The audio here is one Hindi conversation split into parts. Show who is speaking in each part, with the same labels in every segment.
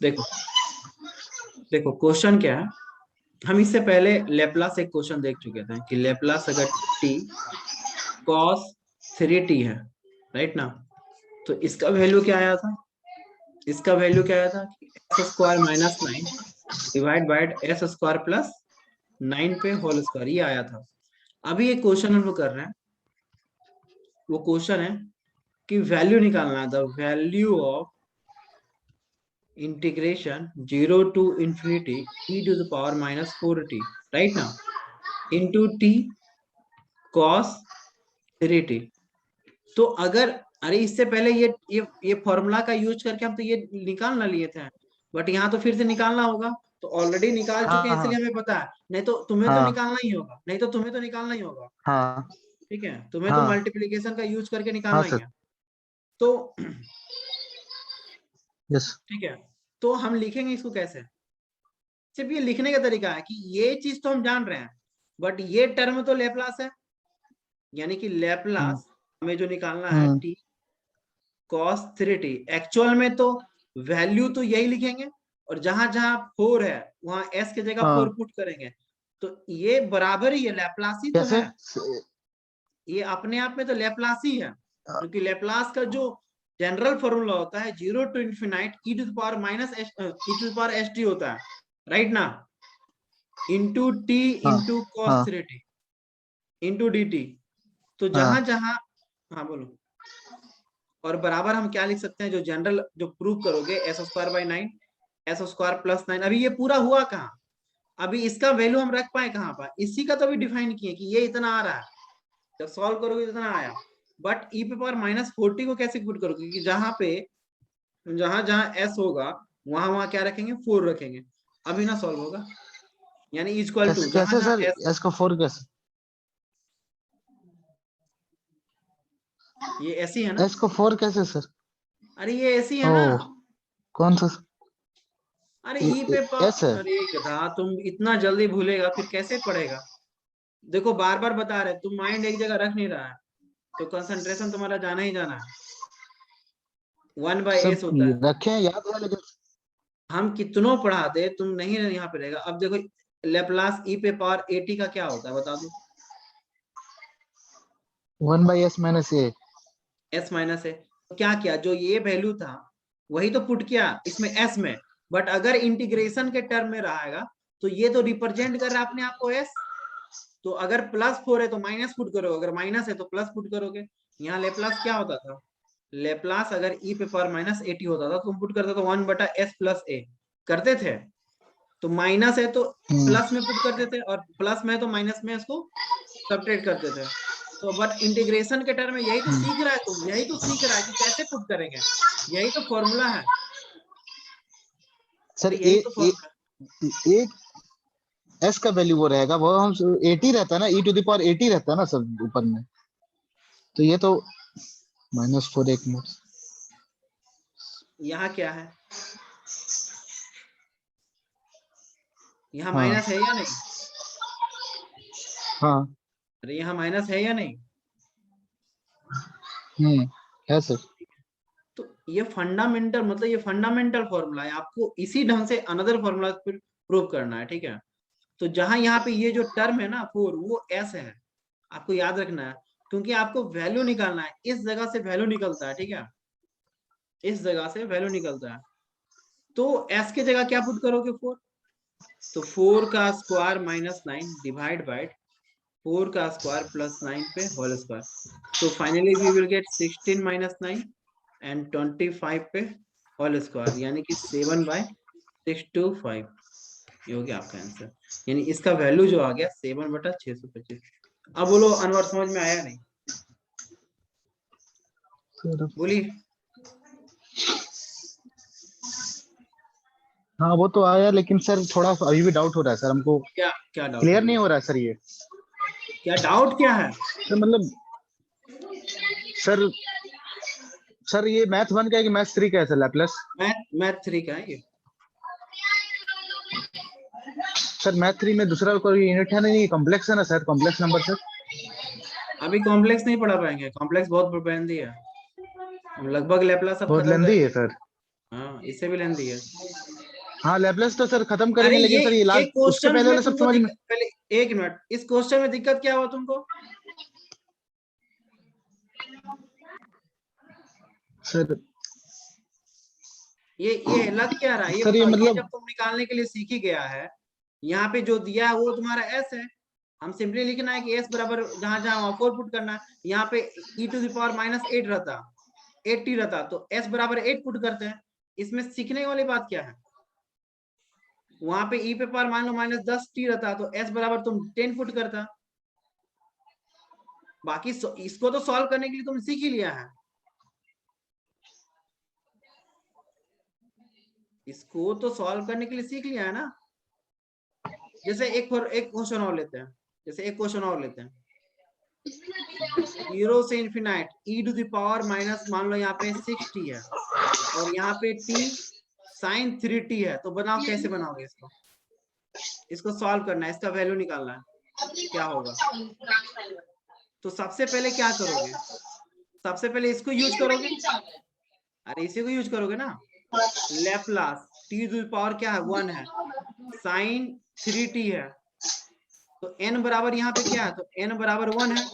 Speaker 1: देखो देखो क्वेश्चन क्या है। हम इससे पहले लेप्लास एक क्वेश्चन देख चुके थे कि लेप्लास अगर t cos 3t है, राइट ना, तो इसका वैल्यू क्या आया था? इसका वैल्यू क्या आया था? X square minus 9 divide by S square plus 9 पे होल स्क्वायर, ये आया था। अभी एक क्वेश्चन हम लोग कर रहे हैं, वो क्वेश्चन है कि वैल्यू निकालना है, the value of integration 0 to infinity e to the power minus 4t, right ना, इंटू t cos 3t। तो अगर, अरे इससे पहले ये फॉर्मूला का यूज करके हम तो ये निकाल ना लिए थे, बट यहाँ तो फिर से निकालना होगा। तो ऑलरेडी निकाल चुके हैं, इसलिए
Speaker 2: हाँ
Speaker 1: हमें पता है। नहीं तो तुम्हें तो
Speaker 2: हाँ
Speaker 1: निकालना ही होगा, नहीं तो तुम्हें तो निकालना ही होगा।
Speaker 2: हाँ
Speaker 1: ठीक है, तुम्हें तो
Speaker 2: हाँ
Speaker 1: मल्टीप्लीकेशन का यूज करके
Speaker 2: हाँ
Speaker 1: निकालना ही
Speaker 2: सर।
Speaker 1: है। तो
Speaker 2: यस।
Speaker 1: ठीक है, तो हम लिखेंगे इसको कैसे? सिर्फ ये लिखने का तरीका है कि ये चीज तो हम जान रहे हैं, बट ये टर्म तो लेप्लास है, यानी कि
Speaker 2: हम्म
Speaker 1: लेप्लास हमें जो निकालना है
Speaker 2: हम्म
Speaker 1: t cos 3t। एक्चुअल में तो वैल्यू तो यही लिखेंगे, और जहां जहां 4 है वहां s की जगह 4
Speaker 2: हाँ।
Speaker 1: पुट करेंगे। तो ये बराबर ही है, लेप्लास ही तो
Speaker 2: कैसे?
Speaker 1: है। ये अपने आप में तो लेप्लास ही है, क्योंकि लेप्लास का जो जनरल फॉर्मूला होता है 0 to infinite e to the power minus e to the power st होता है, राइट ना, इंटू t
Speaker 2: हाँ
Speaker 1: इंटू cos
Speaker 2: हाँ
Speaker 1: 3t इंटू dt। तो
Speaker 2: हाँ।
Speaker 1: जहां जहां, हाँ बोलो। और बराबर हम क्या लिख सकते हैं, जो जनरल जो प्रूव करोगे, S square by 9 s square plus 9। अभी ये पूरा हुआ कहाँ? अभी इसका वैल्यू हम रख पाए कहाँ पर? इसी का तो अभी डिफाइन किए कि ये इतना आ रहा है, जब सॉल्व करोगे तो इतना आया। बट ई पे पावर माइनस 40 को कैसे पुट करोगे? क्योंकि जहां जहां एस होगा वहां वहां क्या रखेंगे, 4 रखेंगे। अभी ना सॉल्व होगा, यानी इक्वल टू
Speaker 2: कैसे
Speaker 1: जहां
Speaker 2: कैसे
Speaker 1: जहां
Speaker 2: सर?
Speaker 1: एस,
Speaker 2: एस का 4 कैसे?
Speaker 1: ये ऐसी है ना।
Speaker 2: एस का 4 कैसे सर?
Speaker 1: अरे ये ऐसी है
Speaker 2: ओ,
Speaker 1: ना।
Speaker 2: कौन सा?
Speaker 1: अरे ई पे
Speaker 2: एस है।
Speaker 1: पावर, अरे गधा, तुम इतना जल्दी भूलेगा फिर कैसे पढ़ेगा? देखो बार बार बता रहे, तुम माइंड एक जगह रख नहीं रहा है, तो कंसंट्रेशन तुम्हारा जाना ही जाना है। 1/s
Speaker 2: सब
Speaker 1: होता है।
Speaker 2: रखे हैं, याद है लेकिन।
Speaker 1: हम कितनों पढ़ा दे, तुम नहीं यहाँ पे रहेगा। अब देखो लेप्लास ई पे पावर 80 का क्या होता है बता दो?
Speaker 2: 1/s माइनस ए।
Speaker 1: s माइनस है, तो क्या किया, जो ये वैल्यू था वही तो पुट किया इसमें s में। बट अगर इंटीग्रेशन के टर्म में रहेगा तो ये तो रिप्रेजेंट कर रहा है अपने आप को s। तो अगर +4 है तो माइनस पुट करोगे, अगर माइनस है तो प्लस पुट करोगे। यहाँ लेप्लास क्या होता था? लेप्लास अगर e पे पावर माइनस 80 होता था तो पुट करता था 1/s प्लस a, करते थे। तो माइनस है तो
Speaker 2: हम्म
Speaker 1: प्लस में पुट करते थे, और प्लस में है तो माइनस में इसको सब्ट्रैक्ट करते थे। तो बट इंटीग्रेशन के टर्म में यही तो सीख रहा है, तुम यही तो सीख रहा है कि कैसे पुट करेंगे। यही तो फॉर्मूला है।
Speaker 2: सर,
Speaker 1: अरे यही तो
Speaker 2: ए
Speaker 1: फॉर्मूला।
Speaker 2: एक एस का वैल्यू वो रहेगा, वो हम 80 रहता है ना, ई टू द पावर 80 रहता है ना सब ऊपर में। तो ये तो -4 एक मिनट।
Speaker 1: यहाँ क्या है? यहाँ
Speaker 2: हाँ
Speaker 1: माइनस है या नहीं?
Speaker 2: हाँ।
Speaker 1: अरे यहाँ माइनस है या नहीं?
Speaker 2: हम्म है सर।
Speaker 1: तो ये फंडामेंटल, मतलब ये फंडामेंटल फॉर्मूला है, आपको इसी ढंग से अनदर फॉर्मूला प्रूव करना है, ठीक है। तो जहां यहाँ पे ये जो टर्म है ना 4, वो s है, आपको याद रखना है। क्योंकि आपको वैल्यू निकालना है, इस जगह से वैल्यू निकलता है, ठीक है, इस जगह से वैल्यू निकलता है। तो s की जगह क्या पुट करोगे, 4। तो 4 का स्क्वायर माइनस 9 डिवाइड बाय 4 का स्क्वायर प्लस 9 पे होल स्क्वायर। तो finally we will get 16 minus 9 and 25 पे होल स्क्वायर, यानी कि 7/625। ये हो गया आपका आंसर। यानी इसका वैल्यू जो आ गया 7/625। अब बोलो अनवर, समझ में आया नहीं? बोलिए।
Speaker 2: हाँ वो तो आया, लेकिन सर थोड़ा सा अभी भी डाउट हो रहा है सर हमको।
Speaker 1: क्या क्या डाउट है,
Speaker 2: क्लियर नहीं
Speaker 1: बोलो।
Speaker 2: हो रहा है सर ये।
Speaker 1: क्या डाउट क्या है?
Speaker 2: सर मतलब, सर सर ये मैथ 1 का है कि मैथ 3 का है सर, लैपलेस?
Speaker 1: मैथ 3 का है ये।
Speaker 2: सर मैथ 3 में दूसरा कोई यूनिट है नहीं, कॉम्प्लेक्स है ना सर, कॉम्प्लेक्स नंबर सर।
Speaker 1: अभी कॉम्प्लेक्स नहीं पढ़ा पाएंगे, कॉम्प्लेक्स बहुत लेंदी है। हम लगभग लेप्लास सब
Speaker 2: बहुत
Speaker 1: खत्म
Speaker 2: लेंदी है
Speaker 1: करेंगे।
Speaker 2: सर।
Speaker 1: हाँ, इससे भी लेंदी है।
Speaker 2: हाँ लैपलेस तो सर खत्म
Speaker 1: अरे
Speaker 2: करेंगे, लेकिन सर ये
Speaker 1: ये
Speaker 2: लास्ट उसके
Speaker 1: क्वेश्चन
Speaker 2: पहले
Speaker 1: में
Speaker 2: वाला सब
Speaker 1: तुमको
Speaker 2: समझ में।
Speaker 1: दिक्कत, पहले एक मिनट, इस क्वेश्चन में दिक्कत क्या हुआ तुमको?
Speaker 2: सर
Speaker 1: ये लग क्या रहा है ये
Speaker 2: सर ये
Speaker 1: बताओ? ये
Speaker 2: मतलब
Speaker 1: जब तुम निकालने के लिए सीख ही गया है, यहाँ पे जो दिया है वो तुम्हारा s है। हम सिंपली लिखना है कि s बराबर जहां जहां वहां 4 पुट करना है। यहाँ पे e⁻⁻8 रहता, 8t रहता, तो s बराबर 8 पुट करते हैं। इसमें सीखने वाली बात क्या है? वहां पे e पे पावर मान लो -10t रहता, तो s बराबर तुम 10 पुट करता। बाकी इसको तो सॉल्व करने के लिए तुम सीख ही लिया है। इसको तो सॉल्व करने के लिए सीख लिया है ना। जैसे एक क्वेश्चन और लेते हैं, जैसे एक क्वेश्चन और लेते हैं, 0 से इन्फिनाइट e⁻⁻, मान लो यहाँ पे 6t है और यहाँ पे t sin 3t है, तो बनाओ कैसे बनाओगे इसको? इसको सॉल्व करना है, इसका वैल्यू निकालना है, क्या होगा? तो सबसे पहले क्या करोगे? सबसे पहले इसको यूज करोगे। अरे इसी को यूज करोगे ना। लेप्लास t⁻ क्या है? 1 है, sin 3t है, तो n बराबर यहाँ पे क्या है? तो n बराबर 1 है,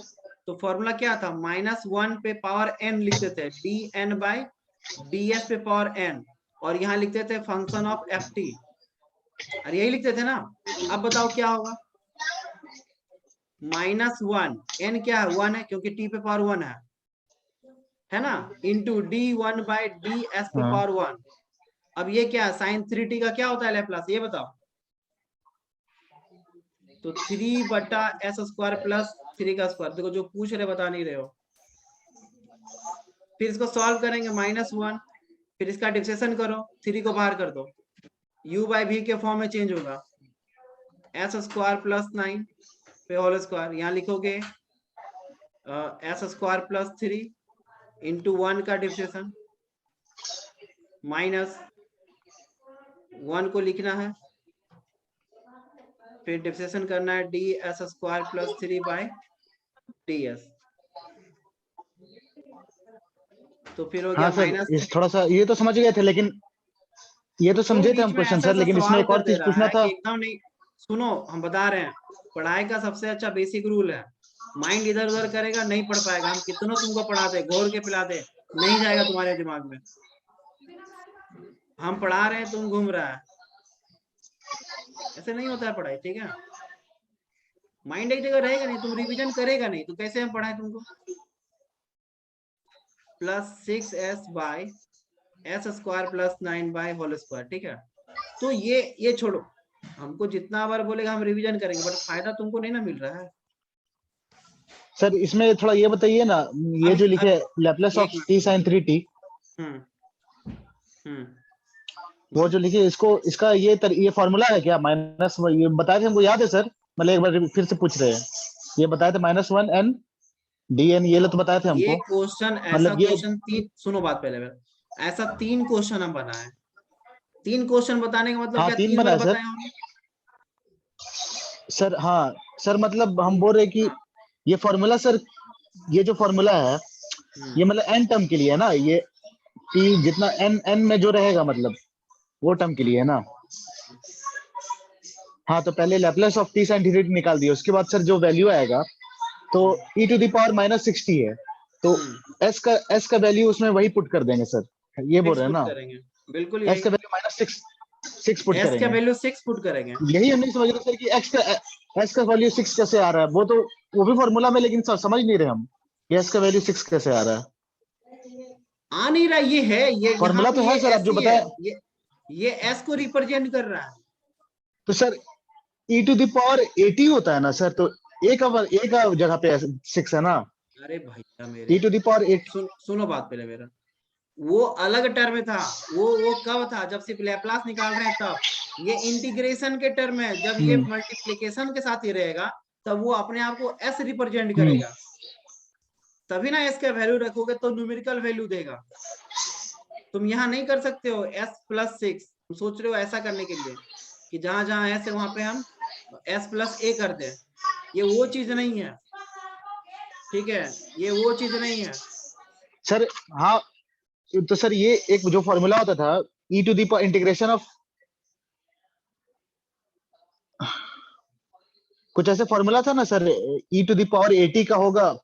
Speaker 1: तो फॉर्मूला क्या था? -1 पे पावर n लिखते थे, dn/ds पे पावर n, और यहाँ लिखते थे फंक्शन ऑफ ft, अरे यही लिखते थे ना। अब बताओ क्या होगा? -1, n क्या है? 1 है, क्योंकि t पे पावर 1 है ना, इंटू d1/ds पे
Speaker 2: हाँ
Speaker 1: पावर 1। अब ये क्या है? sin 3t का क्या होता है लेप्लास, ये बताओ? तो 3/s² प्लस 3 का स्क्वायर। देखो जो पूछ रहे बता नहीं रहे हो। फिर इसको सॉल्व करेंगे, -1, फिर इसका डिफरेंशिएशन करो, 3 को बाहर कर दो, u/v के फॉर्म में चेंज होगा, s² प्लस 9 पे होल स्क्वायर। यहाँ लिखोगे s² प्लस 3 इंटू 1 का डिफरेंशिएशन, -1 को लिखना है, फिर डिफरेंशिएशन करना है ds² प्लस 3/ds, तो फिर हो गया
Speaker 2: हाँ सर,
Speaker 1: माइनस।
Speaker 2: इस थोड़ा सा ये तो समझ गए थे, लेकिन ये तो
Speaker 1: क्यों
Speaker 2: समझे थे
Speaker 1: बीच
Speaker 2: हम
Speaker 1: में
Speaker 2: क्वेश्चन
Speaker 1: ऐसा
Speaker 2: सर,
Speaker 1: ऐसा
Speaker 2: लेकिन इसमें
Speaker 1: सवाल
Speaker 2: एक
Speaker 1: कर
Speaker 2: और
Speaker 1: दे
Speaker 2: चीज
Speaker 1: रहा
Speaker 2: पूछना
Speaker 1: है
Speaker 2: था।
Speaker 1: कि एकदम नहीं? सुनो, हम बता रहे हैं, पढ़ाई का सबसे अच्छा बेसिक रूल है, माइंड इधर उधर करेगा नहीं पढ़ पाएगा। हम कितनों तुमको पढ़ा दे, घोर के पिला दे, नहीं जाएगा तुम्हारे दिमाग में। हम पढ़ा रहे हैं, तुम घूम रहा है, ऐसे नहीं होता है पढ़ाई, ठीक है? माइंड एक जगह रहेगा नहीं, तुम रिवीजन करेगा नहीं, तो कैसे हम पढ़ाए तुमको? +6s/s² प्लस 9/होल स्क्वायर, ठीक है? तो ये छोड़ो, हमको जितना बार बोलेगा हम रिवीजन करेंगे, बट फायदा तुमको नहीं ना मिल रहा है।
Speaker 2: सर इसमें थोड़ा ये बताइए ना, ये जो
Speaker 1: अब
Speaker 2: लिखे लैपलेस ऑफ
Speaker 1: एक मिनट
Speaker 2: t
Speaker 1: सुनो।
Speaker 2: sin 3t,
Speaker 1: हम्म हम्म
Speaker 2: वो
Speaker 1: बोल।
Speaker 2: जो लिखे इसको, इसका ये फॉर्मूला है क्या? माइनस ये बताए थे हमको, याद है सर? मतलब एक बार फिर से पूछ रहे हैं। ये बताए थे -1 n dn, ये लो तो बताए थे
Speaker 1: ये
Speaker 2: हमको।
Speaker 1: क्वेश्चन, ऐसा
Speaker 2: मतलब ये
Speaker 1: क्वेश्चन तीन, सुनो बात पहले मेरा, ऐसा 3 क्वेश्चन हम बनाए। 3 क्वेश्चन बताने का मतलब
Speaker 2: हाँ
Speaker 1: क्या?
Speaker 2: 3
Speaker 1: 3
Speaker 2: बना
Speaker 1: बार
Speaker 2: है सर।
Speaker 1: बताए होंगे।
Speaker 2: सर हाँ सर, मतलब हम बोल रहे हैं कि ये फॉर्मूला सर, ये जो फॉर्मूला है ये
Speaker 1: हम्म
Speaker 2: मतलब एन टर्म के लिए है ना, ये t जितना एन एन में जो रहेगा मतलब वो टर्म के लिए है ना। हाँ तो पहले Laplace of t sin 3t निकाल दिया, उसके बाद सर जो वैल्यू आएगा तो e⁻⁻60 है, तो
Speaker 1: हम्म
Speaker 2: s का वैल्यू उसमें वही पुट कर देंगे सर, ये बोल
Speaker 1: 6
Speaker 2: रहे हैं
Speaker 1: पुट
Speaker 2: ना।
Speaker 1: करेंगे, बिल्कुल
Speaker 2: s
Speaker 1: यही।
Speaker 2: का वैल्यू -6 पुट
Speaker 1: s का
Speaker 2: करेंगे।
Speaker 1: वैल्यू 6 पुट करेंगे।
Speaker 2: यही हम नहीं समझ रहे सर कि s का वैल्यू 6 कैसे आ रहा है, वो तो वो भी फॉर्मूला में, लेकिन समझ नहीं रहे हम कि s का वैल्यू 6 कैसे आ रहा है।
Speaker 1: आ नहीं रहा, ये है, ये यहाँ
Speaker 2: फॉर्मूला
Speaker 1: पे
Speaker 2: तो
Speaker 1: ये
Speaker 2: है सर, आप जो
Speaker 1: ऐसी है,
Speaker 2: बताए।
Speaker 1: ये s को रिप्रेजेंट कर रहा है।
Speaker 2: तो सर e⁻80 होता है ना सर, तो एक का जगह पे 6 है ना,
Speaker 1: अरे भैया मेरे,
Speaker 2: e⁻8।
Speaker 1: सुनो बात पहले मेरा। वो अलग टर्म था, वो कब था? जब सिर्फ लैप्लास निकाल रहे हैं तब। ये इंटीग्रेशन के टर्म है, जब ये
Speaker 2: हम्म
Speaker 1: मल्टीप्लिकेशन के साथ ही रहेगा, तब वो अपने आप को s रिप्रेजेंट
Speaker 2: हम्म
Speaker 1: करेगा, तभी ना s का वैल्यू रखोगे तो न्यूमेरिकल वैल्यू देगा। तुम यहाँ नहीं कर सकते हो s+6, तुम सोच रहे हो ऐसा करने के लिए कि जहां जहां s है वहां पे हम s+a कर दें, ये वो चीज नहीं है, ठीक है? ये वो चीज नहीं है।
Speaker 2: सर हाँ, तो सर ये एक जो फॉर्मूला होता था, e to the integration of कुछ ऐसे फॉर्मूला था ना sir, e to the power 80 का होगा।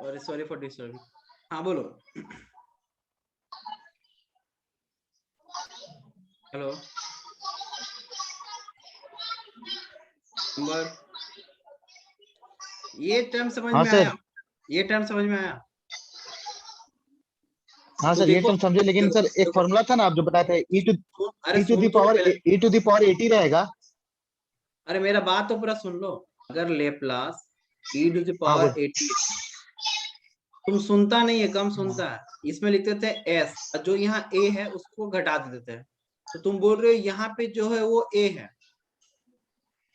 Speaker 1: और सॉरी फॉर डिस्टर्बिंग। हाँ बोलो। हेलो नंबर, ये टर्म समझ
Speaker 2: हाँ
Speaker 1: में
Speaker 2: सर।
Speaker 1: आया? ये टर्म समझ में आया?
Speaker 2: हाँ
Speaker 1: तो
Speaker 2: सर, ये
Speaker 1: देखो
Speaker 2: तो हम समझे, लेकिन
Speaker 1: देखो
Speaker 2: सर एक
Speaker 1: देखो,
Speaker 2: फॉर्मूला था ना आप जो बताए थे,
Speaker 1: अरे
Speaker 2: ई टू
Speaker 1: सुन
Speaker 2: द
Speaker 1: तो लो
Speaker 2: पावर
Speaker 1: पहले।
Speaker 2: ई टू द पावर 80 रहेगा।
Speaker 1: अरे मेरा बात तो पूरा सुन लो। अगर लेप्लास ई टू द
Speaker 2: हाँ
Speaker 1: पावर
Speaker 2: बोल।
Speaker 1: 80, तुम सुनता नहीं है, कम सुनता है। इसमें लिखते थे एस, जो यहाँ ए है उसको घटा देते थे। तो तुम बोल रहे हो यहाँ पे जो है वो ए है,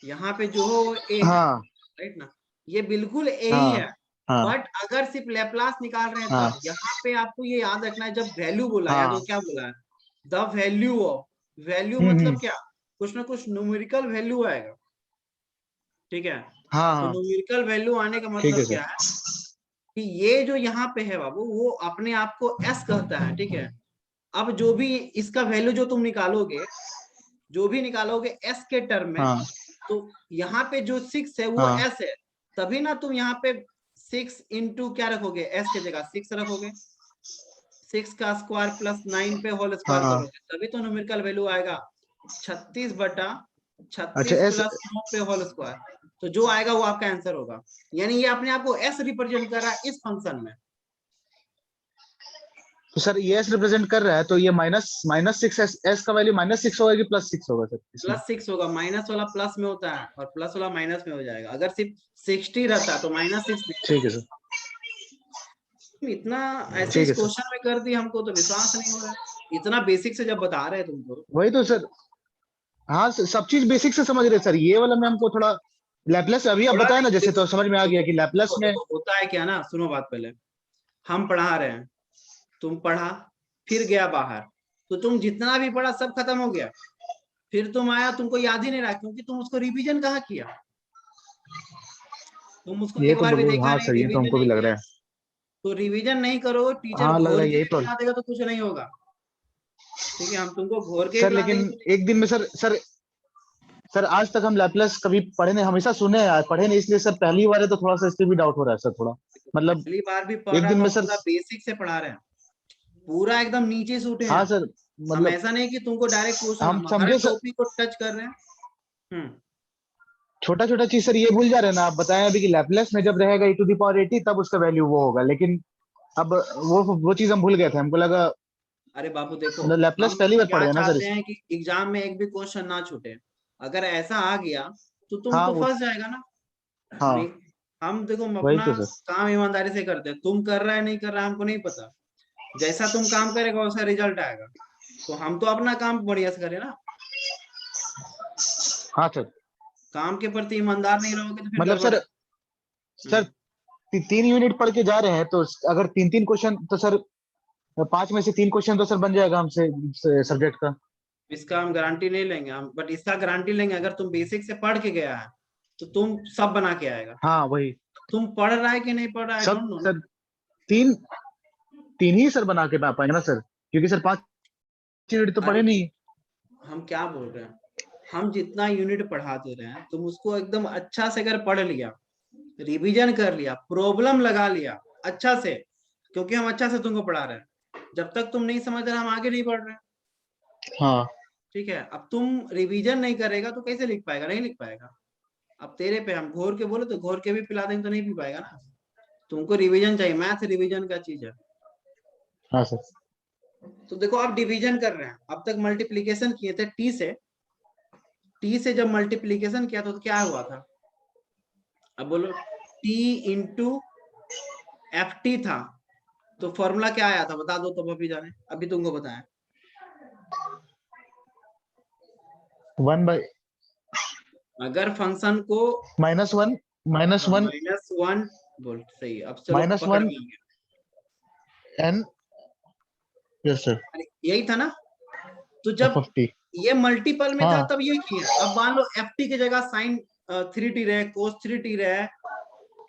Speaker 1: यहाँ पे जो है वो ए है,
Speaker 2: हाँ
Speaker 1: राइट ना? ये बिल्कुल ए ही
Speaker 2: हाँ
Speaker 1: है।
Speaker 2: हाँ
Speaker 1: बट अगर सिर्फ लेप्लास निकाल रहे हैं
Speaker 2: हाँ
Speaker 1: तब यहाँ पे आपको ये याद रखना है, जब वैल्यू बोला या तो
Speaker 2: हाँ।
Speaker 1: क्या बोला है, द वैल्यू ऑफ। वैल्यू
Speaker 2: हम्म।
Speaker 1: मतलब क्या? कुछ ना कुछ न्यूमेरिकल वैल्यू आएगा, ठीक है?
Speaker 2: हाँ
Speaker 1: तो
Speaker 2: हाँ।
Speaker 1: न्यूमेरिकल वैल्यू आने का
Speaker 2: ठीक है
Speaker 1: मतलब
Speaker 2: सर।
Speaker 1: क्या है कि ये जो यहाँ पे है बाबू, वो अपने आप को एस कहता है, ठीक है? अब जो भी इसका वैल्यू जो तुम निकालोगे, जो भी निकालोगे एस के टर्म में,
Speaker 2: हाँ
Speaker 1: तो यहाँ पे जो 6 है वो
Speaker 2: हाँ
Speaker 1: एस है। तभी ना तुम यहाँ पे 6 इंटू क्या रखोगे, एस की जगह 6 रखोगे। 6 का स्क्वायर प्लस 9 पे होल स्क्वायर
Speaker 2: हाँ।
Speaker 1: करोगे, तभी तो न्यूमेरिकल वैल्यू आएगा 36 बटा
Speaker 2: अच्छा
Speaker 1: 36
Speaker 2: एस।
Speaker 1: प्लस 9 पे होल स्क्वायर। तो जो आएगा वो आपका आंसर होगा। यानी ये अपने आप को एस रिप्रेजेंट कर रहा है इस फंक्शन में।
Speaker 2: तो सर ये एस रिप्रेजेंट कर रहा है, तो ये माइनस 6 एस का वैल्यू -6 होगा कि +6 होगा सर इसमें?
Speaker 1: +6 होगा। माइनस वाला प्लस में होता है और प्लस वाला माइनस में हो जाएगा। अगर सिर्फ 60 रहता तो -6 लिखते।
Speaker 2: ठीक है सर।
Speaker 1: इतना ऐसे
Speaker 2: ठीक
Speaker 1: इस
Speaker 2: है सर।
Speaker 1: क्वेश्चन में कर दी, हमको तो विश्वास नहीं हो रहा है। इतना बेसिक से जब बता रहे हैं तुमको।
Speaker 2: वही तो सर। हाँ सब चीज बेसिक से समझ रहे सर, ये वाला में हमको थोड़ा लैपलेस अभी आप
Speaker 1: थोड़ा
Speaker 2: बताए
Speaker 1: नहीं,
Speaker 2: ना, जैसे
Speaker 1: देखो
Speaker 2: तो समझ में आ गया
Speaker 1: देखो
Speaker 2: कि लैपलेस
Speaker 1: देखो
Speaker 2: में।
Speaker 1: देखो होता है क्या ना, सुनो बात पहले। हम पढ़ा रहे हैं, तुम पढ़ा, फिर गया बाहर, तो तुम जितना भी पढ़ा सब खत्म हो गया। फिर तुम आया, तुमको याद ही नहीं रहा, क्योंकि तुम उसको रिवीजन कहाँ किया। तुम उसको
Speaker 2: ये
Speaker 1: एक
Speaker 2: तो
Speaker 1: बार भी देखा
Speaker 2: हाँ
Speaker 1: नहीं,
Speaker 2: सर, ये तो
Speaker 1: रिवीजन
Speaker 2: हमको भी
Speaker 1: नहीं
Speaker 2: लग
Speaker 1: किया।
Speaker 2: रहा है।
Speaker 1: तो रिवीजन नहीं करो, टीचर
Speaker 2: हाँ लग रहा
Speaker 1: घोर
Speaker 2: है
Speaker 1: के
Speaker 2: यही
Speaker 1: भी
Speaker 2: तो।
Speaker 1: बता देगा तो कुछ नहीं होगा। ठीक है, हम तुमको घोर के भी
Speaker 2: सर
Speaker 1: बता
Speaker 2: लेकिन
Speaker 1: देंगे तो नहीं।
Speaker 2: एक दिन में सर आज तक हम लैपलेस कभी पढ़े नहीं, हमेशा सुने हैं, पढ़े नहीं, इसलिए सर पहली बार है तो थोड़ा सा इस पे भी डाउट हो रहा है सर थोड़ा। मतलब
Speaker 1: पहली बार भी पढ़
Speaker 2: एक
Speaker 1: रहा
Speaker 2: दिन
Speaker 1: तो
Speaker 2: में
Speaker 1: हम
Speaker 2: सर।
Speaker 1: पूरा बेसिक से पढ़ा रहे हैं, पूरा एकदम नीचे से उठे हैं।
Speaker 2: हाँ सर।
Speaker 1: हम
Speaker 2: मतलब
Speaker 1: ऐसा नहीं कि तुमको डायरेक्ट क्वेश्चन,
Speaker 2: हम
Speaker 1: हम हर
Speaker 2: समझे सर,
Speaker 1: टॉपिक को टच कर रहे हैं। हम्म।
Speaker 2: छोटा छोटा चीज सर ये भूल जा रहे हैं ना, आप बताएं अभी कि लैपलेस में जब रहेगा e⁻80 तब उसका वैल्यू वो होगा, लेकिन अब वो चीज हम भूल गए थे, हमको लगा।
Speaker 1: अरे बाबू देखो,
Speaker 2: मतलब लैपलेस
Speaker 1: हम
Speaker 2: पहली बार
Speaker 1: क्या
Speaker 2: पढ़े हैं ना सर
Speaker 1: चाहते
Speaker 2: इस।
Speaker 1: हैं कि एग्जाम में एक भी क्वेश्चन ना छूटे। अगर ऐसा आ गया तो तुम
Speaker 2: हाँ
Speaker 1: तो
Speaker 2: वो।
Speaker 1: फंस जाएगा ना।
Speaker 2: हाँ
Speaker 1: हम देखो, हम
Speaker 2: वही
Speaker 1: अपना
Speaker 2: तो सर।
Speaker 1: काम ईमानदारी से करते हैं। तुम कर रहा है नहीं कर रहा है हमको नहीं पता। जैसा तुम काम करेगा वैसा रिजल्ट आएगा। तो हम तो अपना काम बढ़िया से करें ना।
Speaker 2: हाँ सर।
Speaker 1: काम के प्रति ईमानदार नहीं रहोगे तो फिर
Speaker 2: मतलब
Speaker 1: गड़बड़ है।
Speaker 2: सर
Speaker 1: हम्म।
Speaker 2: 3 यूनिट पढ़ के जा रहे हैं, तो अगर 3 3 क्वेश्चन तो सर 5 में से 3 क्वेश्चन तो सर बन जाएगा हमसे सब्जेक्ट का।
Speaker 1: इसका हम गारंटी नहीं लेंगे हम, बट इसका गारंटी लेंगे अगर तुम बेसिक से पढ़ के गया है तो तुम सब बना के आएगा।
Speaker 2: हाँ वही।
Speaker 1: तुम पढ़ रहा है कि नहीं पढ़ रहा है, आई
Speaker 2: सब
Speaker 1: डोंट नो ना।
Speaker 2: सर, तीन तीन ही सर बना के आ पाएंगे ना सर, क्योंकि सर 5 यूनिट तो
Speaker 1: अरे
Speaker 2: पढ़े नहीं।
Speaker 1: हम क्या बोल रहे हैं, हम जितना यूनिट पढ़ाते रहे हैं तुम उसको एकदम अच्छा से अगर पढ़ लिया, रिवीजन कर लिया, प्रॉब्लम लगा लिया अच्छा से, क्योंकि हम अच्छा से तुमको पढ़ा रहे हैं, जब तक तुम नहीं समझ रहे हम आगे नहीं बढ़ रहे।
Speaker 2: हाँ
Speaker 1: ठीक है, अब तुम रिवीजन नहीं करेगा तो कैसे लिख पाएगा, नहीं लिख पाएगा। अब तेरे पे, हम घोर के बोले तो घोर के भी पिला देंगे तो नहीं पी पाएगा ना। तुमको रिवीजन चाहिए, मैथ रिवीजन का चीज है।
Speaker 2: हाँ सर।
Speaker 1: तो देखो आप डिवीजन कर रहे हैं, अब तक मल्टीप्लीकेशन किए थे टी से जब मल्टीप्लीकेशन किया तो क्या हुआ था, अब बोलो टी इंटू एफ टी था, तो फॉर्मूला क्या आया था बता दो तो अभी जाने, अभी तुमको बताया।
Speaker 2: 1 बाई
Speaker 1: अगर फंक्शन को
Speaker 2: -1 -1
Speaker 1: -1 बोल सही, अब चलो पकड़
Speaker 2: -1
Speaker 1: में आ गया।
Speaker 2: n, यस सर,
Speaker 1: अरे यही था ना, तो
Speaker 2: एफ
Speaker 1: जब
Speaker 2: ऑफ टी।
Speaker 1: ये मल्टीपल में था
Speaker 2: हाँ
Speaker 1: तब ये किया। अब मान लो एफ टी की जगह साइन 3t रहे, कोस 3t रहे,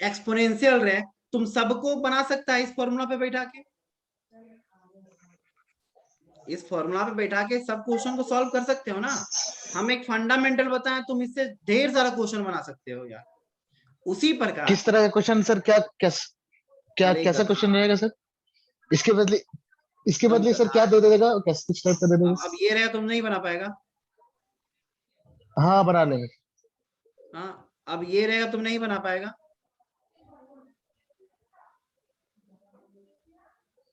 Speaker 1: एक्सपोनेंशियल रहे, तुम सबको बना सकता है इस फॉर्मूला पे बैठा के, इस फॉर्मूला पे बैठा के सब क्वेश्चन को सॉल्व कर सकते हो ना। हम एक फंडामेंटल बताएं, तुम इससे ढेर सारा क्वेश्चन बना सकते हो यार, उसी प्रकार।
Speaker 2: किस तरह का क्वेश्चन सर, क्या
Speaker 1: अरे
Speaker 2: कैसा
Speaker 1: गधा,
Speaker 2: क्वेश्चन रहेगा सर? इसके बदले इसके
Speaker 1: एकदम
Speaker 2: बदले सर
Speaker 1: गधा
Speaker 2: क्या
Speaker 1: है।
Speaker 2: दे देगा, कैसे कुछ टाइप का दे देगा?
Speaker 1: अब ये रहे तुम नहीं बना पाएगा।
Speaker 2: हाँ बना लेंगे।
Speaker 1: हाँ, अब ये रहेगा तुम नहीं बना पाएगा।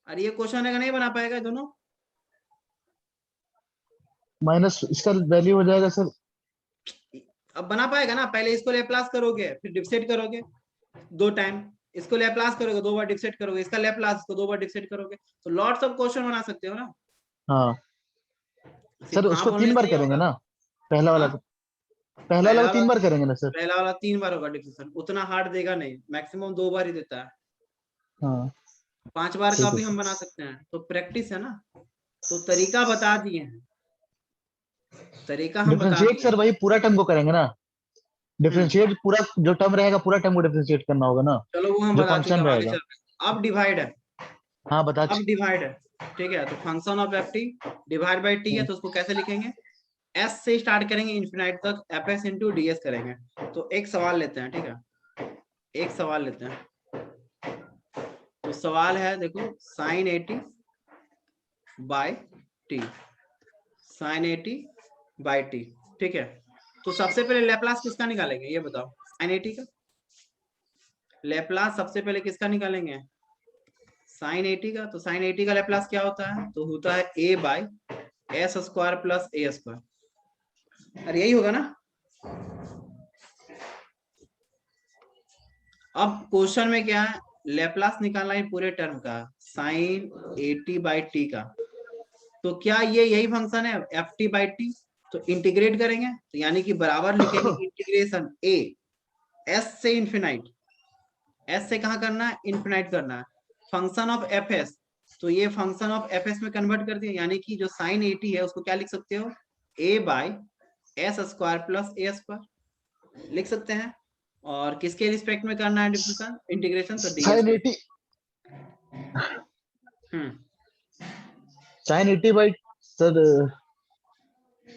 Speaker 1: अरे ये क्वेश्चन रहेगा नहीं बना पाएगा दोनों।
Speaker 2: माइनस इसका वैल्यू हो जाएगा सर।
Speaker 1: अब बना पाएगा ना, पहले इसको लेप्लास करोगे फिर डिफसेट करोगे 2 टाइम, इसको लेप्लास करोगे 2 बार डिफसेट करोगे, इसका लेप्लास इसको 2 बार डिफसेट करोगे, तो लॉट्स ऑफ क्वेश्चन बना सकते हो ना।
Speaker 2: हाँ सर,
Speaker 1: सिर्फ हाँ
Speaker 2: उसको
Speaker 1: बोलने
Speaker 2: 3
Speaker 1: से
Speaker 2: बार
Speaker 1: नहीं
Speaker 2: करेंगे
Speaker 1: होगा।
Speaker 2: ना? पहला वाला
Speaker 1: हाँ,
Speaker 2: पहला वाला
Speaker 1: पहला
Speaker 2: को
Speaker 1: वाला
Speaker 2: 3 बार करेंगे ना सर?
Speaker 1: पहला वाला 3 बार होगा डिफसेशन, उतना हार्ड देगा नहीं, मैक्सिमम 2 बार ही देता है।
Speaker 2: हाँ
Speaker 1: 5 बार का
Speaker 2: ठीक है
Speaker 1: भी हम
Speaker 2: सर।
Speaker 1: बना सकते हैं, तो प्रैक्टिस है ना। तो तरीका बता दिए हैं, तरीका हम बता
Speaker 2: डिफरेंशिएट
Speaker 1: दिए
Speaker 2: सर
Speaker 1: हैं।
Speaker 2: वही पूरा टर्म को करेंगे ना?
Speaker 1: हम्म,
Speaker 2: डिफरेंशिएट पूरा जो टर्म रहेगा पूरा टर्म को डिफरेंशिएट करना होगा ना?
Speaker 1: चलो वो हम
Speaker 2: जो
Speaker 1: बता चुके
Speaker 2: फंक्शन
Speaker 1: हैं, अब आगे
Speaker 2: रहेगा।
Speaker 1: चल रहे हैं। अब डिवाइड है,
Speaker 2: हाँ बता
Speaker 1: अब डिवाइड है। ठीक है, तो function of F T divide by T है, तो उसको कैसे लिखेंगे, एस से स्टार्ट करेंगे इन्फिनाइट तक, F S into D S करेंगे। तो एक सवाल लेते हैं, ठीक है, एक सवाल लेते हैं। तो सवाल है देखो, sine 80 by t, sine 80 by t. ठीक है, तो सबसे पहले लेप्लास किसका निकालेंगे ये बताओ, साइन 80 का लेप्लास सबसे पहले किसका निकालेंगे, साइन 80 का। तो साइन 80 का लेप्लास क्या होता है, तो होता है a by S square plus A square, अरे यही होगा ना। अब क्वेश्चन में क्या है, लेप्लास निकालना है पूरे टर्म का, साइन 80 बाई टी का। तो क्या ये यही फंक्शन है एफ टी बाई टी, तो इंटीग्रेट करेंगे, तो यानी कि बराबर लिखेंगे इंटीग्रेशन ए एस से इंफिनाइट, एस से कहाँ करना है, इनफिनाइट करना है, फंक्शन ऑफ एफ एस। तो ये फंक्शन ऑफ एफ एस में कन्वर्ट कर दिया, यानी कि जो साइन 80 है उसको क्या लिख सकते हो, A by S square plus A square लिख सकते हैं। और किसके रिस्पेक्ट में करना है डिफरेंशियल इंटीग्रेशन, तो डीएस
Speaker 2: साइन
Speaker 1: के।
Speaker 2: 80
Speaker 1: हम्म,
Speaker 2: साइन 80 बाई सर।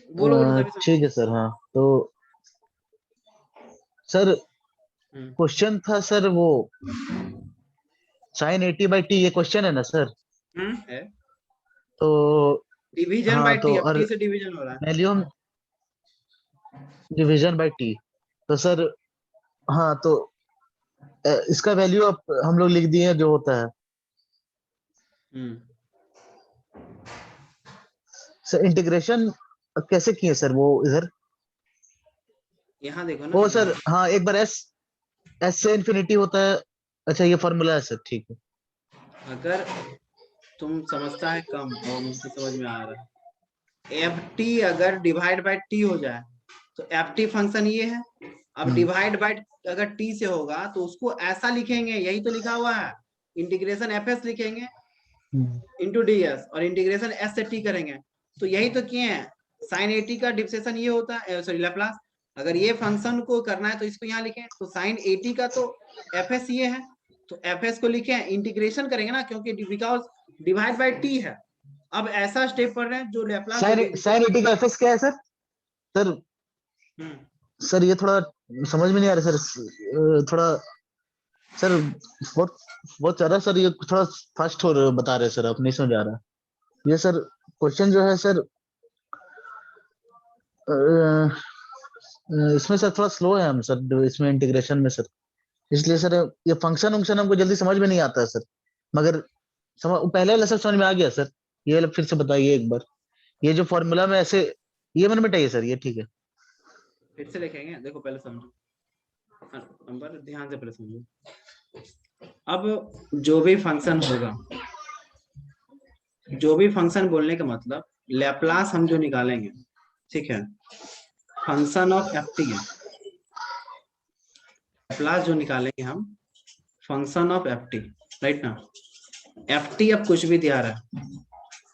Speaker 1: बोलो बोलो तभी समझ।
Speaker 2: ठीक है सर। हाँ तो सर
Speaker 1: हम्म,
Speaker 2: क्वेश्चन था सर वो साइन 80 बाई टी, ये क्वेश्चन है ना सर?
Speaker 1: है
Speaker 2: तो
Speaker 1: डिवीजन
Speaker 2: हाँ
Speaker 1: बाय
Speaker 2: तो
Speaker 1: टी, अब
Speaker 2: और
Speaker 1: टी से डिवीजन हो रहा है।
Speaker 2: वैल्यू हम डिवीजन बाई टी, तो सर हाँ तो इसका वैल्यू अब हम लोग लिख दिए हैं जो होता है
Speaker 1: हम्म,
Speaker 2: सर। इंटीग्रेशन कैसे किए सर वो इधर?
Speaker 1: यहाँ देखो ना
Speaker 2: ओ
Speaker 1: यहाँ,
Speaker 2: सर हाँ, एक बार एस एस से इन्फिनिटी होता है। अच्छा ये फॉर्मूला है सर, ठीक है।
Speaker 1: अगर तुम समझता है कम और मुझको समझ में आ रहा है, एफ टी अगर डिवाइड बाय टी हो जाए तो एफ टी फंक्शन ये है। अब
Speaker 2: हम्म
Speaker 1: डिवाइड बाय अगर टी से होगा तो उसको ऐसा लिखेंगे, यही तो लिखा हुआ है, इंटीग्रेशन एफ एस लिखेंगे
Speaker 2: हम्म
Speaker 1: इंटू डी एस, और इंटीग्रेशन एस से टी करेंगे। तो यही तो किए हैं, साइन 80 का डिफरेंशिएशन ये होता है, सॉरी लेप्लास। अगर ये फंक्शन को करना है तो इसको यहाँ लिखें, तो साइन 80 का तो एफ एस ये है, तो एफ एस को लिखे, इंटीग्रेशन करेंगे ना, क्योंकि बिकॉज डिवाइड बाय टी है। अब ऐसा स्टेप पढ़ रहे हैं जो लेप्लास जो
Speaker 2: साइन साइन 80 का एफएक्स क्या है सर? सर सर ये थोड़ा समझ में नहीं आ रहा सर, थोड़ा सर बहुत बहुत ज्यादा सर, ये थोड़ा फास्ट हो बता रहे सर, आप नहीं समझ आ रहा ये सर। क्वेश्चन जो है सर इसमें सर थोड़ा स्लो है हम सर, इसमें इंटीग्रेशन में सर, इसलिए सर ये फंक्शन वंक्शन हमको जल्दी समझ में नहीं आता है सर। मगर पहले वाला सब समझ में आ गया सर, ये वाला फिर से बताइए एक बार। ये जो फॉर्मूला में ऐसे ये मन मिटाइए सर, ये ठीक है।
Speaker 1: फिर से लिखेंगे, देखो पहले समझो, नंबर ध्यान से पहले समझो। अब जो भी फंक्शन होगा, जो भी फंक्शन बोलने का मतलब लैप्लास हम जो निकालेंगे, ठीक है, फंक्शन ऑफ एफ टी है, लैप्लास जो निकालेंगे हम function of F T, right ना। एफ टी अब कुछ भी दिया रहा है,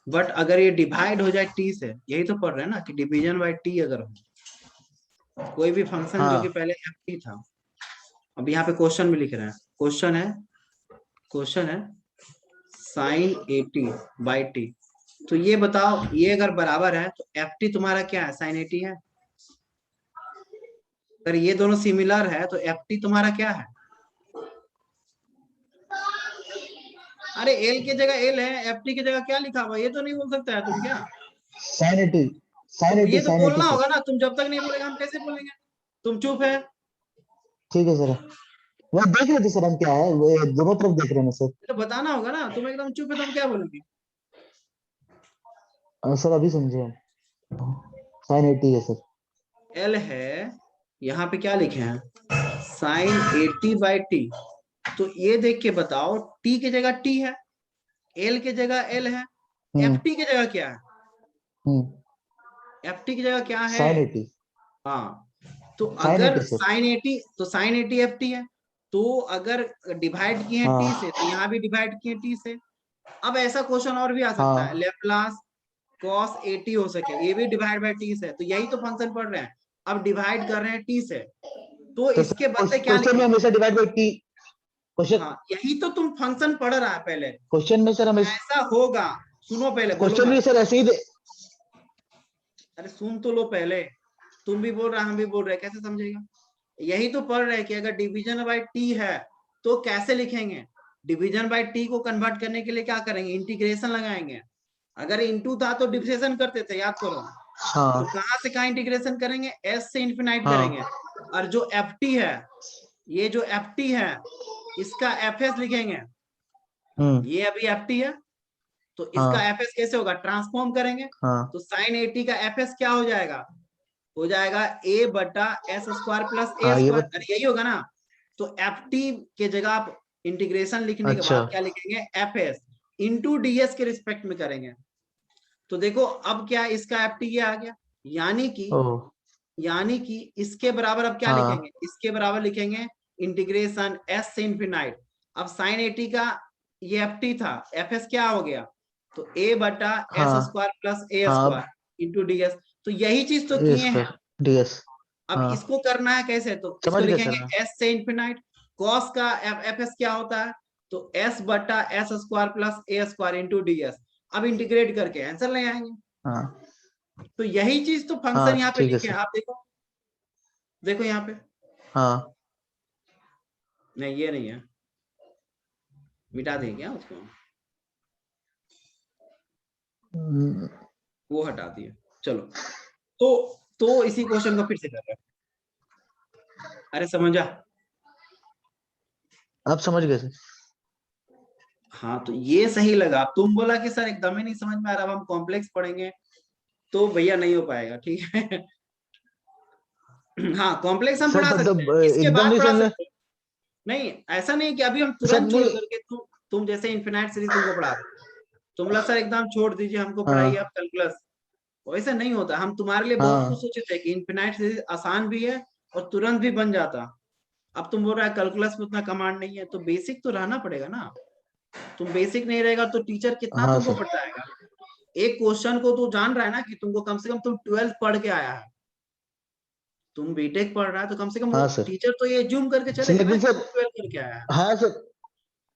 Speaker 1: बट अगर ये डिवाइड हो जाए टी से, यही तो पढ़ रहे हैं ना कि डिवीजन बाय टी अगर हो कोई भी फंक्शन जो कि पहले एफ टी था, अब यहाँ पे क्वेश्चन में लिख रहे हैं, क्वेश्चन है sine a t by t, तो ये बताओ ये अगर बराबर है तो एफ टी तुम्हारा क्या है, साइन ए टी है। अगर ये दोनों सिमिलर है तो एफ टी तुम्हारा क्या है, अरे एल की जगह एल है, एफ टी की जगह क्या लिखा हुआ, ये तो नहीं बोल सकता है तुम क्या,
Speaker 2: साइन एटी
Speaker 1: ये तो बोलना होगा ना, तुम जब तक नहीं बोलेगा हम कैसे बोलेंगे, तुम चुप है।
Speaker 2: ठीक है सर, वो देख रहे थे सर हम क्या है, वो दोनों तरफ देख रहे हैं सर।
Speaker 1: तो बताना होगा ना, तुम एकदम चुप है तो हम क्या बोलेंगे।
Speaker 2: सर अभी समझे हम, साइन एटी है सर।
Speaker 1: एल है, यहाँ पे क्या लिखे हैं साइन एटी बाई टी, तो ये देख के बताओ टी की जगह टी है, एल की जगह एल है, एफ टी की जगह क्या है, एफ टी की जगह क्या है,
Speaker 2: साइन एटी।
Speaker 1: हाँ, तो
Speaker 2: साइन
Speaker 1: अगर
Speaker 2: एटी सर।
Speaker 1: साइन एटी तो साइन एटी एफ टी है, तो अगर डिवाइड किए हैं टी से तो यहाँ भी डिवाइड किए टी से। अब ऐसा क्वेश्चन और भी आ सकता है, लेप्लास कॉस एटी हो सके, ये भी डिवाइड बाय टी से, तो यही तो फंक्शन पढ़ रहे हैं, अब डिवाइड कर रहे हैं टी से, तो इसके बदले क्या
Speaker 2: क्वेश्चन में
Speaker 1: लिखेंगे,
Speaker 2: हमेशा डिवाइड बाय टी, क्वेश्चन
Speaker 1: हाँ यही तो तुम फंक्शन पढ़ रहा है पहले,
Speaker 2: क्वेश्चन में सर हमेशा
Speaker 1: ऐसा होगा, सुनो पहले बोलो
Speaker 2: क्वेश्चन
Speaker 1: मत,
Speaker 2: में सर ऐसे ही
Speaker 1: अरे सुन तो लो पहले, तुम भी बोल रहे हम भी बोल रहे, कैसे समझेगा, यही तो पढ़ रहे कि अगर डिवीजन बाय टी है तो कैसे लिखेंगे, डिवीजन बाय टी को कन्वर्ट करने के लिए क्या करेंगे, इंटीग्रेशन लगाएंगे, अगर इनटू था तो डिफरेंशिएशन करते थे, याद करो, तो कहां से कहां इंटीग्रेशन करेंगे, एस से इंफिनाइट करेंगे, और जो एफ टी है, ये जो एफ टी है इसका एफ एस लिखेंगे, ये अभी एफ टी है तो इसका एफ एस कैसे होगा, ट्रांसफॉर्म करेंगे, तो साइन एटी का एफ एस क्या हो जाएगा ए बटा S square plus A square, अरे यही होगा ना, तो एफ टी के जगह आप इंटीग्रेशन लिखने के बाद क्या लिखेंगे, एफ एस इंटू डीएस के रिस्पेक्ट में करेंगे, तो देखो अब क्या इसका एफ टी ये आ गया, यानी कि इसके बराबर अब क्या लिखेंगे, इसके बराबर लिखेंगे इंटीग्रेशन एस से इंफिनाइट, अब साइन एटी का ये एफ टी था, एफ एस क्या हो गया, तो ए बटा S square plus A square into DS, तो यही चीज तो किए हैं,
Speaker 2: डीएस।
Speaker 1: अब इसको करना है कैसे, तो इसको लिखेंगे एस से इंफिनाइट, कॉस का एफ एस क्या होता है, तो एस बटा S square plus A square into DS, अब इंटीग्रेट करके आंसर ले आएंगे, तो यही चीज तो फंक्शन यहाँ पे लिखे हैं, आप देखो यहाँ पे, नहीं ये नहीं है, मिटा दें क्या उसको, वो हटा दिए, चलो, तो इसी क्वेश्चन को फिर से कर रहे हैं, अरे समझा,
Speaker 2: आप समझ गए सर,
Speaker 1: हाँ तो ये सही लगा, तुम बोला कि सर एकदम ही नहीं समझ में आ रहा, अब हम कॉम्प्लेक्स पढ़ेंगे तो भैया नहीं हो पाएगा, ठीक है हाँ कॉम्प्लेक्स हम पढ़ा सकते हैं, इसके बाद पढ़ा सकते हैं, नहीं ऐसा नहीं कि अभी हम तुरंत छोड़ करके तुम जैसे इन्फिनाइट सीरीज तुमको पढ़ा रहे, तुम बोला सर एकदम छोड़ दीजिए हमको पढ़ाइए आप कैलकुलस, वैसा नहीं होता, हम तुम्हारे लिए बहुत कुछ सोचे थे कि इन्फिनाइट सीरीज आसान भी है और तुरंत भी बन जाता, अब तुम बोल रहा है कैलकुलस में उतना कमांड नहीं है, तो बेसिक तो रहना पड़ेगा ना, तुम बेसिक नहीं रहेगा तो टीचर कितना तुमको पढ़ाएगा, एक क्वेश्चन को तो जान रहा है ना कि तुमको कम से कम तुम 12th पढ़ के आया है, तुम बीटेक पढ़ रहा है तो कम से कम टीचर तो ये एज्यूम करके चलेगा ना 12th करके आया है,
Speaker 2: हाँ सर,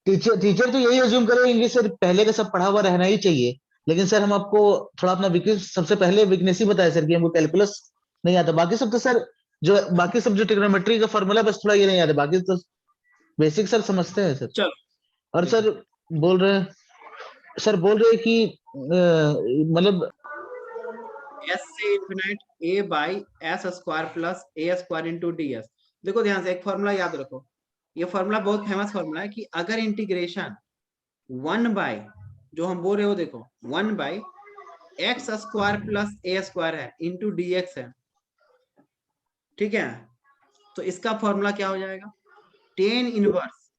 Speaker 2: टीचर तो यही एज्यूम करेंगे सर, पहले का सब पढ़ा हुआ रहना ही चाहिए, लेकिन सर हम आपको थोड़ा अपना वीकनेस सबसे पहले वीकनेस ही बताया सर कि हमको कैलकुलस नहीं आता, बाकी सब तो सर जो बाकी सब जो ट्रिग्नोमेट्री का फॉर्मूला बस थोड़ा ये नहीं याद है, बाकी तो बेसिक सर समझते हैं सर।
Speaker 1: चलो
Speaker 2: और
Speaker 1: ठीक है।
Speaker 2: सर बोल रहे हैं, सर बोल रहे हैं कि मतलब
Speaker 1: एस से infinite A by s square plus A square into D S. देखो ध्यान से एक फॉर्मूला याद रखो, ये फॉर्मूला बहुत फेमस फॉर्मूला है कि अगर इंटीग्रेशन 1 बाय, जो हम बोल रहे हो देखो 1 bye x square plus A square है इंटू डी एक्स है, ठीक है, तो इसका फॉर्मूला क्या हो जाएगा, टेन इनवर्स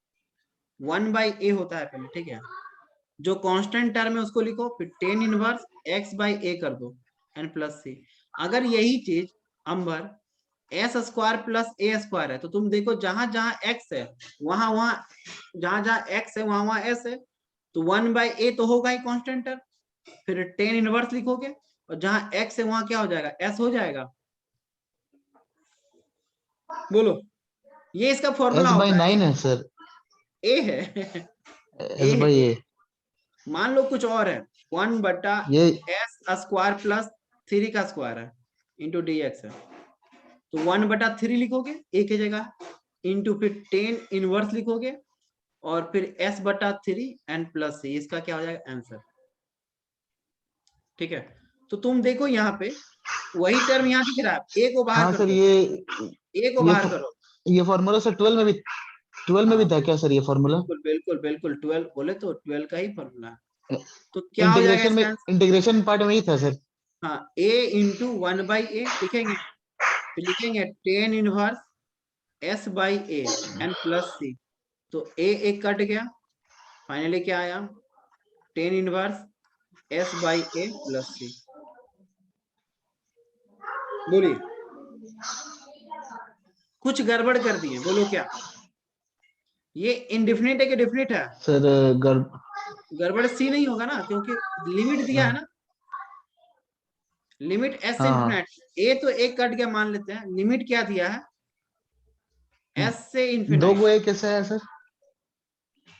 Speaker 1: 1 बाई ए होता है पहले, ठीक है, जो कांस्टेंट टर्म है उसको लिखो, फिर टेन इनवर्स एक्स बाई ए कर दो एन प्लस सी। अगर यही चीज अंबर S square plus A square है, तो तुम देखो जहां जहां एक्स है वहां वहां, जहां जहां एक्स है वहां वहां एस है, तो 1 बाई ए तो होगा ही कांस्टेंट टर्म, फिर टेन इनवर्स लिखोगे और जहां एक्स है वहां क्या हो जाएगा, एस हो जाएगा। बोलो, ये इसका फॉर्मूला
Speaker 2: एस बाई
Speaker 1: होता है,
Speaker 2: 9 है सर,
Speaker 1: ए है ए
Speaker 2: एस
Speaker 1: है
Speaker 2: बाई
Speaker 1: ए।
Speaker 2: ए।
Speaker 1: मान लो कुछ और है, 1 बटा
Speaker 2: ये
Speaker 1: एस स्क्वायर प्लस 3 का स्क्वायर है इंटू डी एक्स है, तो 1 बटा 3 लिखोगे ए की जगह, इंटू फिर टेन इनवर्स लिखोगे और फिर एस बटा 3 एन प्लस सी, इसका क्या हो जाएगा आंसर, ठीक है। तो तुम देखो यहाँ पे वही टर्म यहाँ दिख रहा है, ए को बाहर
Speaker 2: हाँ
Speaker 1: कर
Speaker 2: सर,
Speaker 1: दो, ए को
Speaker 2: ये
Speaker 1: बाहर करो।
Speaker 2: ये फॉर्मूला सर 12 में भी, 12 में भी
Speaker 1: हाँ
Speaker 2: था क्या सर ये फॉर्मूला?
Speaker 1: बिल्कुल बिल्कुल बिल्कुल, 12 बोले तो 12 का ही फॉर्मूला है, तो क्या हो जाएगा
Speaker 2: इंटीग्रेशन में,
Speaker 1: इसका आंसर,
Speaker 2: इंटीग्रेशन पार्ट में ही था सर।
Speaker 1: हाँ ए इंटू 1 बाई ए लिखेंगे, फिर लिखेंगे tan inverse S by A N plus C, तो ए एक कट गया, फाइनली क्या आया, tan inverse S by A plus C. बोलिए, कुछ गड़बड़ कर दिए, बोलो क्या, ये इनडिफिनिट है कि डिफिनिट है,
Speaker 2: सर गर
Speaker 1: गड़बड़ सी नहीं होगा ना, क्योंकि लिमिट दिया है
Speaker 2: हाँ
Speaker 1: ना, लिमिट एस से
Speaker 2: हाँ
Speaker 1: इन्फिनाइट, ए तो एक कट गया मान लेते हैं, लिमिट क्या दिया है
Speaker 2: हाँ।
Speaker 1: एस से
Speaker 2: दो
Speaker 1: इन्फिनाइट,
Speaker 2: गो ए कैसे है सर?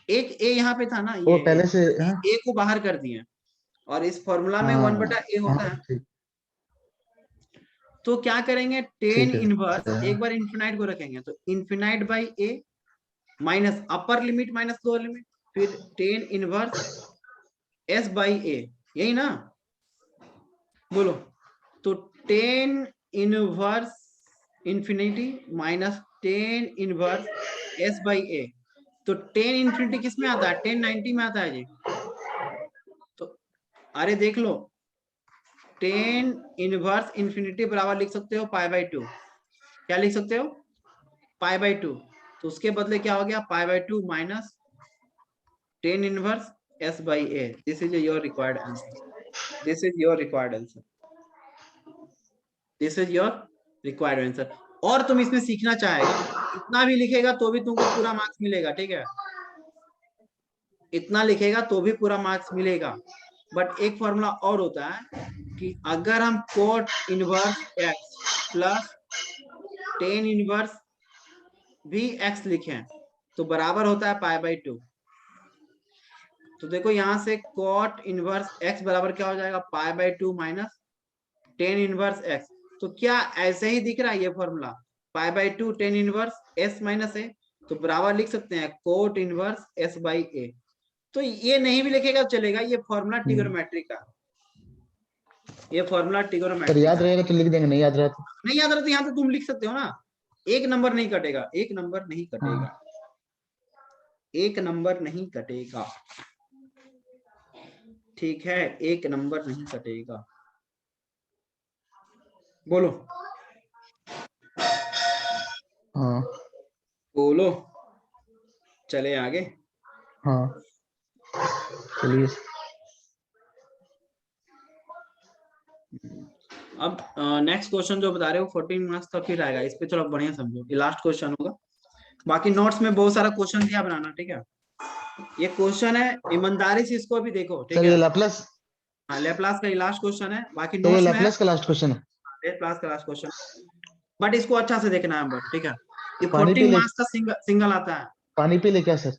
Speaker 1: एक ए यहाँ पे था ना,
Speaker 2: वो
Speaker 1: ये
Speaker 2: पहले से, हाँ
Speaker 1: ए को बाहर कर दिए और इस फॉर्मूला में 1
Speaker 2: हाँ
Speaker 1: बटा ए
Speaker 2: हाँ,
Speaker 1: होता है,
Speaker 2: ठीक,
Speaker 1: तो क्या करेंगे टेन
Speaker 2: ठीक है
Speaker 1: इनवर्स,
Speaker 2: सर।
Speaker 1: एक बार इन्फिनाइट को रखेंगे तो infinite by A minus upper limit minus lower limit, फिर tan inverse S by A, यही ना, बोलो, तो tan inverse infinity minus tan inverse S by A, तो टेन इंफिनिटी किस में आता है, 1090 में आता है जी, तो अरे देख लो, टेन इनवर्स इंफिनिटी बराबर लिख सकते हो पाई बाई 2, क्या लिख सकते हो, पाई बाई 2, तो उसके बदले क्या हो गया पाई by 2 minus tan inverse S by A, this is your required answer, this is your required answer, this is your required answer. और तुम इसमें सीखना चाहेगा, इतना भी लिखेगा तो भी तुमको पूरा मार्क्स मिलेगा, ठीक है, इतना लिखेगा तो भी पूरा मार्क्स मिलेगा, बट एक फॉर्मूला और होता है कि अगर हम cot inverse x plus tan inverse भी एक्स लिखें तो बराबर होता है पाई बाई 2, तो देखो यहां से कोट इनवर्स एक्स बराबर क्या हो जाएगा pi by 2 minus tan inverse X, तो क्या ऐसे ही दिख रहा है ये formula, pi by 2 tan inverse S minus A, तो बराबर लिख सकते हैं cot inverse S by A, तो ये नहीं भी लिखेगा चलेगा, ये फॉर्मूला ट्रिगोनोमेट्री का, ये फॉर्मूला
Speaker 2: सर
Speaker 1: ट्रिगोनोमेट्री
Speaker 2: याद
Speaker 1: का,
Speaker 2: रहेगा तो लिख देंगे, नहीं याद रहा तो
Speaker 1: नहीं याद रहता यहाँ तो तुम लिख सकते हो ना, एक नंबर नहीं कटेगा, एक नंबर नहीं कटेगा,
Speaker 2: हाँ।
Speaker 1: एक नंबर नहीं कटेगा, ठीक है, एक नंबर नहीं कटेगा, बोलो
Speaker 2: हाँ
Speaker 1: बोलो, चले आगे।
Speaker 2: हाँ, चलिए।
Speaker 1: अब नेक्स्ट क्वेश्चन जो बता रहे हो 14 मार्क्स का फिर आएगा, इस पे थोड़ा बढ़िया समझो, ये लास्ट क्वेश्चन होगा, बाकी नोट्स में बहुत सारा क्वेश्चन दिया बनाना, ठीक है, ये क्वेश्चन है, ईमानदारी से इसको भी देखो, ठीक
Speaker 2: सर
Speaker 1: है,
Speaker 2: ये लाप्लास,
Speaker 1: हाँ लेप्लास का ये लास्ट क्वेश्चन है, बाकी
Speaker 2: ये
Speaker 1: नोट्स में है
Speaker 2: लाप्लास का लास्ट क्वेश्चन है।
Speaker 1: लेप्लास का लास्ट क्वेश्चन, बट इसको अच्छा से देखना है, बट ठीक है, ये
Speaker 2: पानी पी
Speaker 1: 14
Speaker 2: ले,
Speaker 1: मार्क्स का सिंगल सिंगल आता है,
Speaker 2: पानी पी ले क्या सर?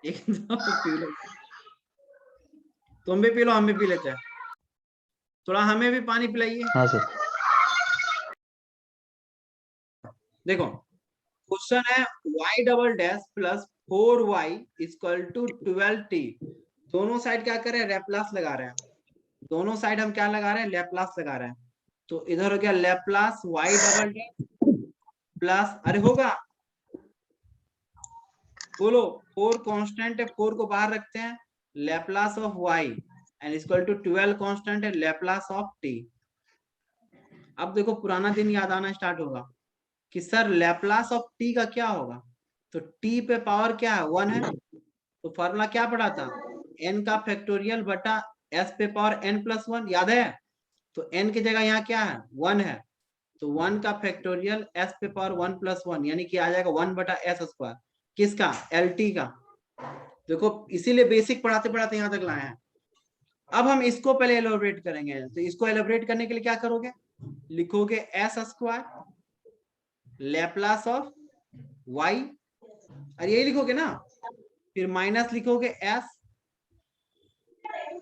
Speaker 1: एकदम पी लो, तुम भी पी लो हम भी पी लेते हैं, थोड़ा हमें भी पानी पिलाइए।
Speaker 2: हाँ सर।
Speaker 1: देखो क्वेश्चन है y double dash plus 4y equal to 12t। दोनों साइड क्या कर रहे हैं, लैप्लास लगा रहे हैं। दोनों साइड हम क्या लगा रहे हैं, लैप्लास लगा रहे हैं। तो इधर हो गया Laplace y double dash plus, अरे होगा, बोलो 4 कांस्टेंट है, 4 को बाहर रखते हैं, Laplace of y and equal to 12 constant है, लैप्लास ऑफ t। अब देखो पुराना दिन याद आना स्टार्ट होगा कि सर लैप्लास ऑफ t का क्या होगा। तो t पे पावर क्या है, 1 है। तो फॉर्मूला क्या पढ़ा था, n का फैक्टोरियल बटा s पे पावर n प्लस 1, याद है। तो n की जगह यहाँ क्या है, 1 है। तो 1 का फैक्टोरियल s पे पावर 1 प्लस 1 यानी कि आ जाएगा 1 बटा एस स्क्वायर, किसका, lt का। देखो इसीलिए बेसिक पढ़ाते पढ़ाते यहाँ तक लाए हैं। अब हम इसको पहले एलोबरेट करेंगे। तो इसको एलोबरेट करने के लिए क्या करोगे, लिखोगे S square Laplace of y, अरे यही लिखोगे ना, फिर माइनस लिखोगे s,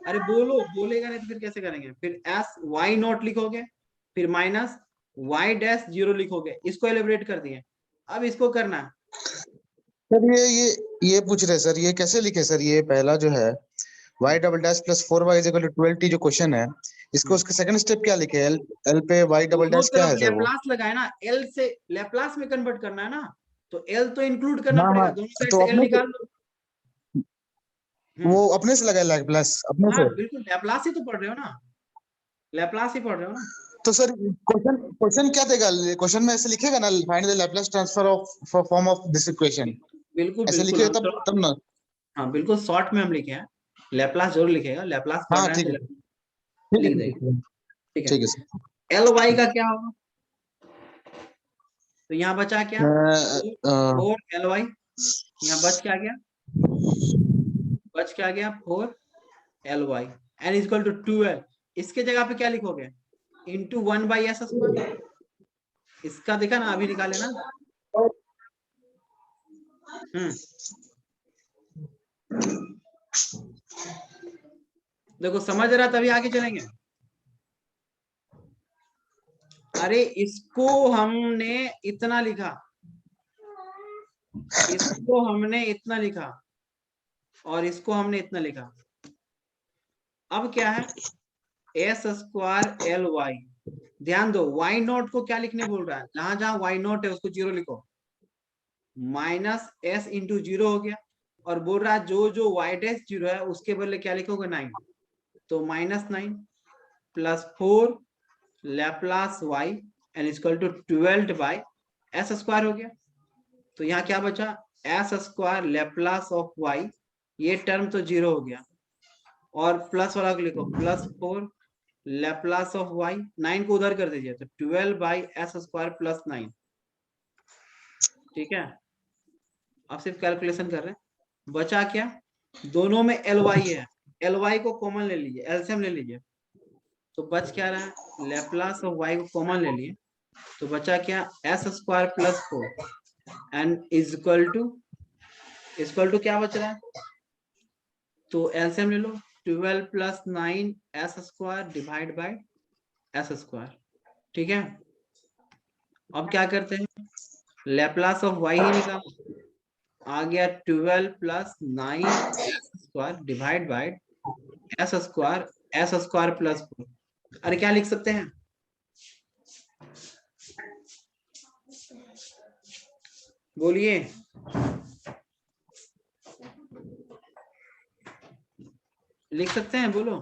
Speaker 1: अरे बोलो, बोलेगा नहीं तो फिर कैसे करेंगे, फिर एस वाई नॉट लिखोगे, फिर माइनस y डैश 0 लिखोगे। इसको एलिब्रेट कर दिए। अब इसको करना है,
Speaker 3: सर ये पूछ रहे सर, ये कैसे लिखे सर, ये पहला जो है y double dash plus 4y is equal to 12t जो क्वेश्चन है, इसको उसके सेकंड स्टेप क्या लिखे, l पे y डबल
Speaker 1: दोनों
Speaker 3: डैश क्या
Speaker 1: तरफ
Speaker 3: है सर वो?
Speaker 1: लैप्लास लगाए ना, l से लैप्लास में कन्वर्ट करना है ना, तो l तो इंक्लूड करना
Speaker 3: हाँ
Speaker 1: पड़ेगा,
Speaker 3: हाँ,
Speaker 1: दोनों साइड
Speaker 3: तो
Speaker 1: से l
Speaker 3: अपने
Speaker 1: निकाल लो।
Speaker 3: वो अपने से लगाए प्लस अपने
Speaker 1: हाँ
Speaker 3: से।
Speaker 1: बिल्कुल, लैप्लास ही तो पढ़ रहे हो ना, लैप्लास ही पढ़ रहे हो ना।
Speaker 3: तो सर क्वेश्चन क्वेश्चन क्या देगा, क्वेश्चन में ऐसे लिखेगा ना, find the Laplace transfer of form of this equation,
Speaker 1: बिल्कुल
Speaker 3: ऐसे
Speaker 1: बिल्कुल,
Speaker 3: लिखे
Speaker 1: हम
Speaker 3: तब ना।
Speaker 1: हाँ बिल्कुल शॉर्ट में हम लिखे हैं, लैप्लास जरूर लिखेगा, लैप्लास पढ़
Speaker 3: हाँ
Speaker 1: रहे हैं
Speaker 3: ठीक
Speaker 1: तो
Speaker 3: है,
Speaker 1: लिख देगा। ठीक है,
Speaker 3: ठीक है सर।
Speaker 1: एल वाई का क्या होगा, तो यहाँ बचा क्या, फोर एल वाई, यहाँ बच क्या गया, बच क्या गया 4 l y n is equal to 12। इसके जगह पे क्या लिखोगे, इंटू 1 बाई एस स्क्वायर। इसका देखा ना, अभी निकाले ना। देखो समझ रहा, तभी आगे चलेंगे। अरे इसको हमने इतना लिखा, इसको हमने इतना लिखा, और इसको हमने इतना लिखा। अब क्या है, एस स्क्वायर एल वाई। ध्यान दो, वाई नॉट को क्या लिखने बोल रहा है, जहां जहां वाई नॉट है उसको 0 लिखो, माइनस एस इंटू 0 हो गया। और बोल रहा है जो जो वाई डैश 0 है उसके बदले क्या लिखोगे, 9। तो -9 plus 4 Laplace y n equal to 12 by s square हो गया। तो यहाँ क्या बचा, s square Laplace of y, ये टर्म तो 0 हो गया, और प्लस वाला को लिखो प्लस 4 लैप्लास ऑफ वाई, 9 को उधर कर दीजिए, तो 12 बाई एस स्क्वायर प्लस 9। ठीक है, अब सिर्फ कैलकुलेशन कर रहे हैं। बचा क्या, दोनों में एल वाई है, एल वाई को कॉमन ले लीजिए, एलसीएम ले लीजिए। तो बच क्या रहा है, लैप्लास ऑफ वाई को कॉमन ले लिए, तो बचा क्या, s square plus 4 and is equal to क्या बच रहा है, तो एलसीएम ले लो, 12 plus 9 s square divide by S square. ठीक है, अब क्या करते हैं, लैप्लास ऑफ वाई ही निकाल, आ गया 12 plus 9 s square divide by S square plus 4। अरे क्या लिख सकते हैं, बोलिए, लिख सकते हैं, बोलो।